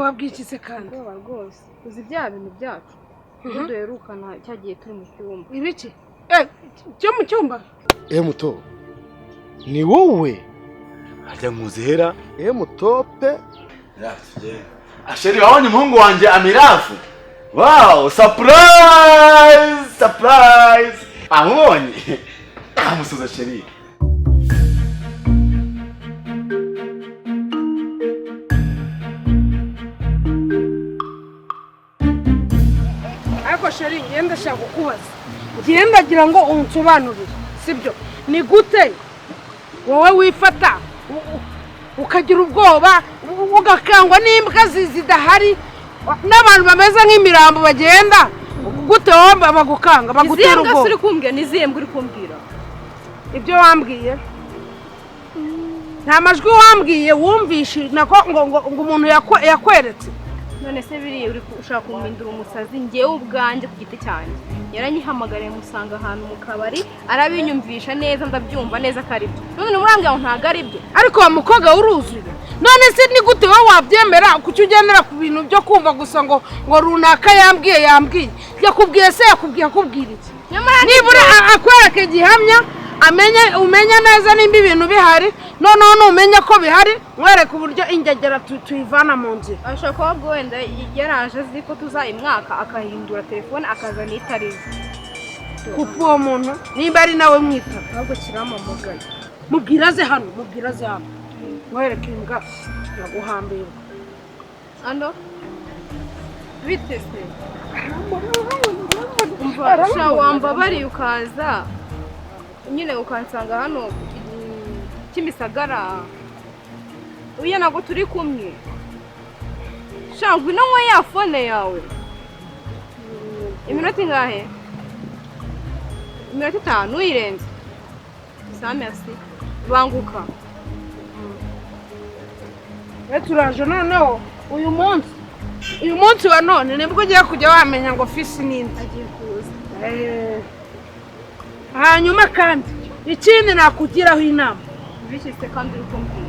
ubwoba bw'ikise kandi ubwoba rwose uzi bya bintu byacu duherukana cyagiye turi mu cyumba ibiki cyo mu cyumba muto ni wowe ajya nkuzihera mutope asheri wabonye umuhungu wanjye Amirafu wow surprise amubonye amusuza sheri ariko sheri ngenda shaka kukubaza ngenda gira ngo unsobanurire sibyo ni gute wowe wifata ukagira ubwoba ugakangwa n'imbwa zidahari n'abantu bameze nk'imirambo bagenda gute wowe bagukanga bagutera ubwoba uri kumbwira niziyembwe uri kumbwira ibyo wambwiye nta majwi wambwiye wumvishe nako ngo umuntu yakweretse none se biriye uri ushaka kumindura umusazi ngewe ubwanjye ku giti cyanjye yaranyihamagariye musanga ahantu mu kabari arabinyumvisha neza ndabyumva neza ko ari byo none murambwira ngo ntago ari byo ariko wa mukobwa uruzuye none se ni gute wowe wabyemera kuki ugendera ku bintu byo kumva gusa ngo runaka yambwiye yakubwiye se yakubwiye akubwira iki nibura akwereke gihamya umenya neza nimba ibintu bihari noneho numenya ko bihari mwereke uburyo ingegera tuyivana mu nzira ashobora kuba wenda yaraje azi ko tuzayimwaka akahindura telefone akazana itarize kuko uwo muntu nimba ari nawe mwita ahubwo kiramamagaye mubwiraze hano mwereke imbwa yaguhambira ano bite se umva wambabariye ukaza nyine ukansanga hano Kimisagara uya nago turi kumwe shangwe no ya phone yawe iminota ingahe iminota 5 uyirenze merci banguka turaje noneho uyu munsi wa none nibwo ugiye kujya wamenya ngo fisi ninde agiye kuza hanyuma kandi ikindi nakugiraho inama bishyize kandi uri kumbwira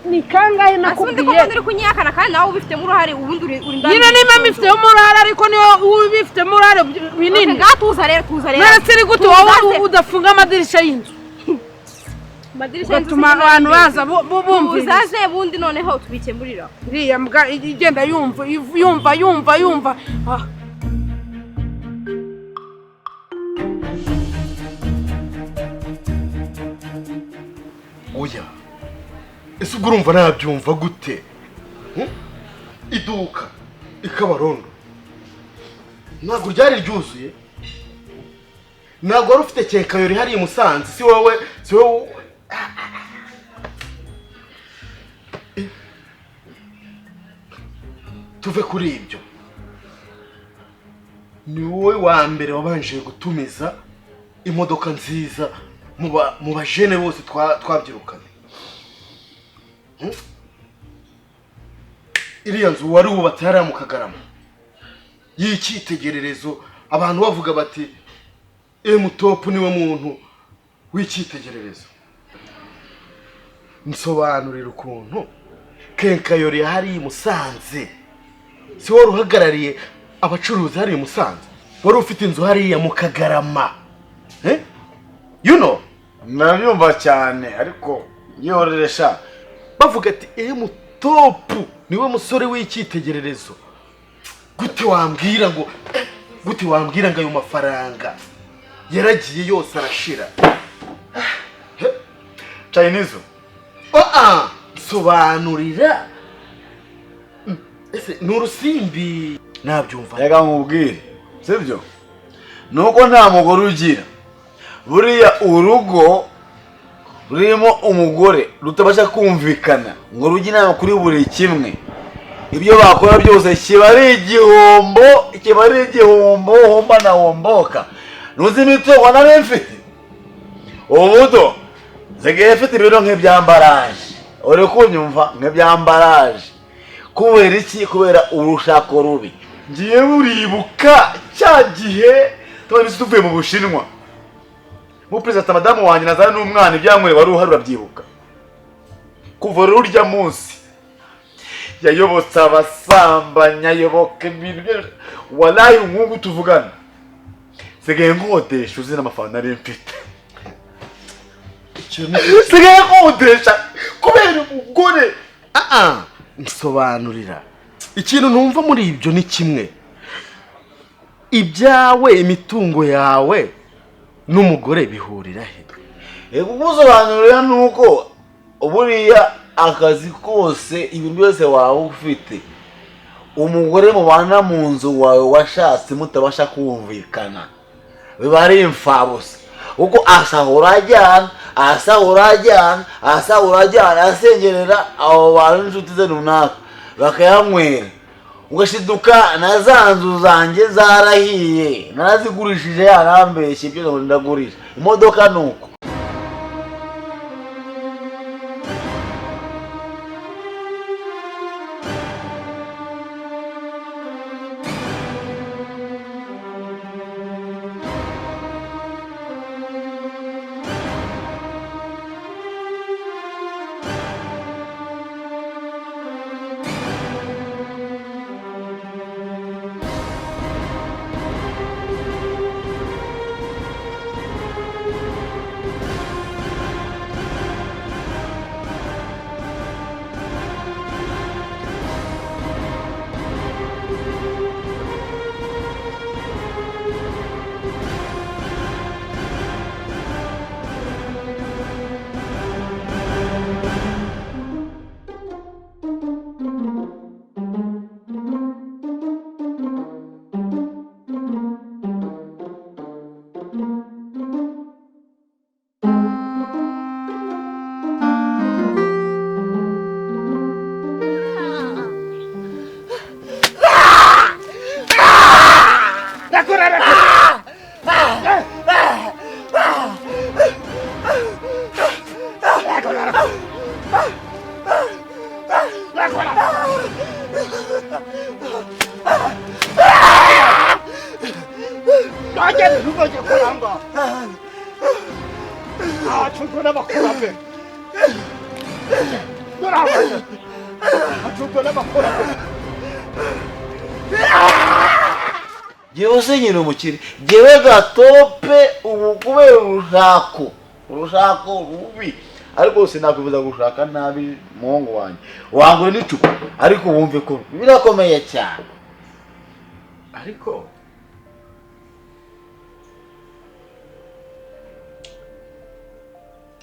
ni kangahe nakubwiye asundi ko kunyakana kandi nawe ubifitemo uruhare ubundi uri ndani nyine nimba mbifitemo uruhare ariko niyo ubifitemo uruhare binini ngatuza rero naretse gute wowe udafunga amadirishya y'inzu madirishya y'inzu tuma abantu baza bumva uzaze bundi noneho tubikemurira iriya mbwa igenda yumva oya ese ubwo urumva nabyumva gute iduka ikabarondo ntabwo ryari ryuzuye ntabwo wari ufite kenkayori hariya i Musanze si wowe tuve kuri ibyo ni wowe wa mbere wabanje gutumiza imodoka nziza mu bajene bose twabyirukanye iriya nzu wari wubatse hariya mu Kagarama y'icyitegererezo abantu bavuga bati mutopu niwe muntu w'icyitegererezo nsobanurira ukuntu kenkayori hariya i Musanze si wari uhagarariye abacuruzi hariya i Musanze wari ufite inzu hariya mu Kagarama nabyumva cyane ariko yororesha bavuga ati mutopu niwe musore w'icyitegererezo gute wambwira ngo ayo mafaranga yaragiye yose arashira Chinese sobanurira ese n'urusimbi nabyumva reka nkubwire sibyo nuko nta mugore ugira buriya urugo rurimo umugore rutabasha kumvikana ngo rujye inama kuri buri kimwe ibyo bakora byose kiba ari igihombo homba na homboka nuzi imitungo nari mfite ubudo zigiye mfite ibiro nk'ibyambaraje uri kunyumva nk'ibyambaraje kubera iki kubera urushako rubi ngiye buribuka cya gihe tuvuye mu Bushinwa mu perezida madamu wanjye nazana n'umwana ibyanywere wari uhari urabyibuka kuva rurya munsi yayobotse abasambanya yoboka ibintu byose wallahi nk'ubu tuvugana sigaye nkodesha uzi n'amafaranga nari mfite sigaye nkodesha kubera umugore nsobanurira ikintu numva muri ibyo ni kimwe ibyawe imitungo yawe n'umugore bihurira he kugusobanurira nuko buriya akazi kose ibintu byose waba ufite umugore mubana mu nzu wawe washatse mutabasha kumvikana biba ari imfabusa kuko asahura ajyana asengerera abo bantu n'inshuti ze runaka bakayanywera ugashiduka na za nzu zanjye zarahiye narazigurishije yarambeshye ibyo ndagurisha imodoka nuko Jose nyine umukiri jewe gatope ubu kubera urushako rubi ariko sinakwibuza gushaka nabi muhungu wanjye wangure n'icupa ariko wumve ko birakomeye cyane ariko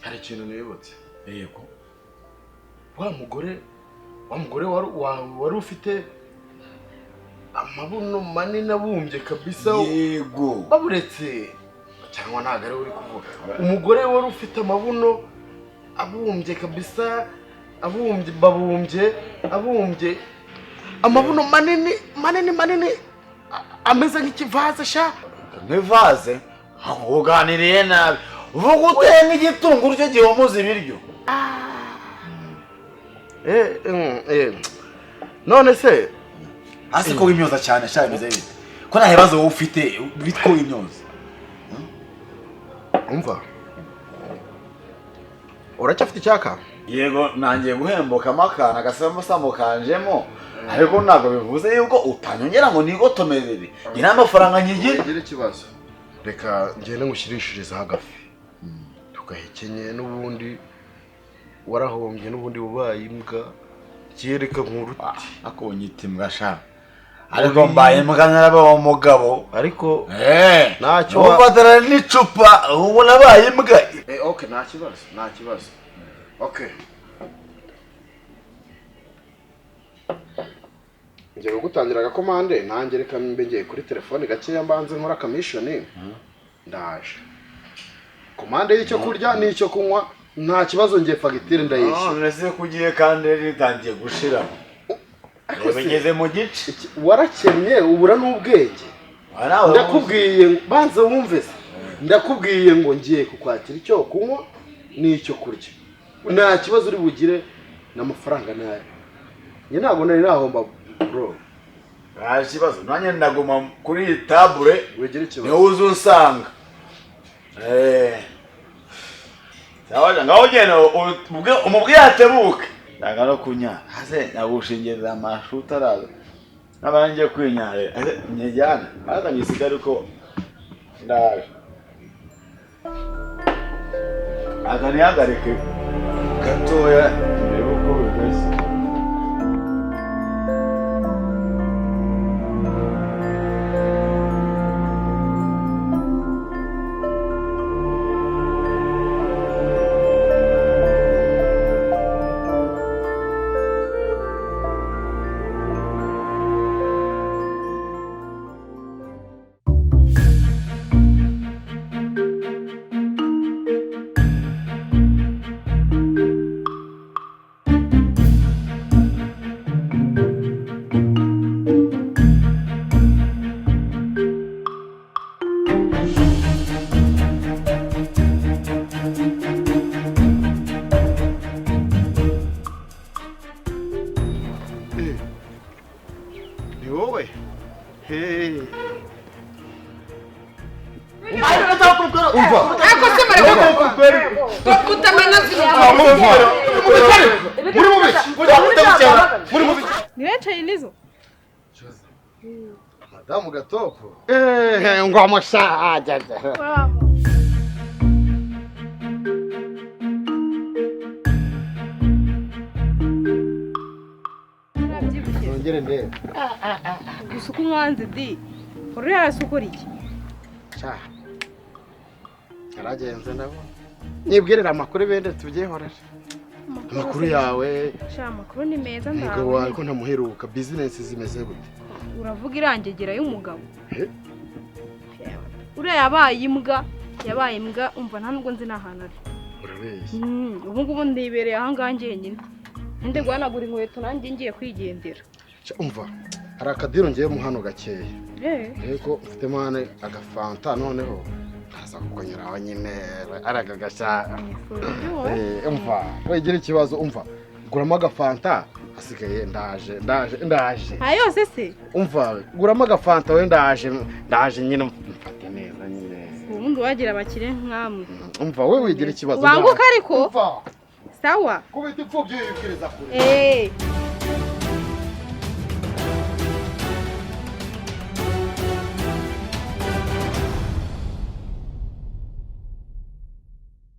hari ikintu nibutse yego wa mugore wari ufite amabuno manini abumbye kabisa yego baburetse cyangwa ntago ari uri kuvuga umugore wari ufite amabuno abumbye kabisa abumbye amabuno manini ameze nk'ikivaze sha nk'ivaze uganiriye nabi uvuga uteye nk'igitunguru cyo gihomuza ibiryo none se hasi ko wimyoza cyane sha bimeze bite ko nta bibazo wowe ufite bitwo wimyoza umva uracyafite icyaka yego nangiye guhembuka amakana gasambo kanjemo ariko ntabwo bivuze yuko utanyongera ngo nigotomerere ngira amafaranga nyigira ngira ikibazo reka ngende ngushyirishiriza agafi tugahekenye n'ubundi warahombye n'ubundi ubaye imbwa cyereka nkuruti akonyita imbwa sha ariko mbaye imbwa narabaho umugabo ariko ntacyo wafatana n'icupa ubu nabaye imbwa okay nta kibazo okay ngiye gutangira agakomande nanjye reka mbe ngiye kuri telefone gakeya mbanze nkora commission ndaje komande y'icyo kurya n'icyo kunywa nta kibazo ngiye fagitire ndayishyura nese kugiye kandi ritangiye gushira bigeze mu gice warakennye ubura n'ubwenge ndakubwiye banze wumve se ndakubwiye ngo ngiye kukwakira icyo kunywa n'icyo kurya nta kibazo uri bugire n'amafaranga nayo njye ntabwo nari nahomba bro nta kibazo nanjye ndaguma kuri iyi tabure wegera ikibazo niho uzunsanga sawa ngaho genda umubwiye atebuke ndagara kunyara hase nagushingirira amashuta araza nabanje kwinyare nyejyana akanyisigara uko ndaje akanihagarike gatoya mbere uko bimeze Madamu Gatopo. Ngoma shaja. Ngere ndebe. Gusuka umwanzi di. Uri yarasukura iki? Cha. Aragenze nabo. Nibwirira amakuru bende tubyehorera. Amakuru yawe. Sha amakuru ni meza ndawe. Umugabo wawe ko ntamuheruka business zimeze gute? Uravuga irangegera y'umugabo. Uriya yabaye imbwa umva nta nubwo nzi n'ahantu ari. Urabeshye. Ubu ngubu ndibereye aha ngaha njyenyine. Ninde guhanagura inkweto nanjye ngiye kwigendera. Umva hari akadiro ngiye mu hano gakeya. Yego mfite mane agafanta noneho kaza kukonyera aho nyine aragagasha. Umva wegera ikibazo umva guramo agafanta asigaye ndaje. Ayose se? Umva guramo agafanta we ndaje nyine mfate neza nyine. Ubundi wagira abakire nkamwe. Umva we wegera ikibazo. Banguka ariko. Umva. Sawa. Kubita ipfubye yibwiriza kure.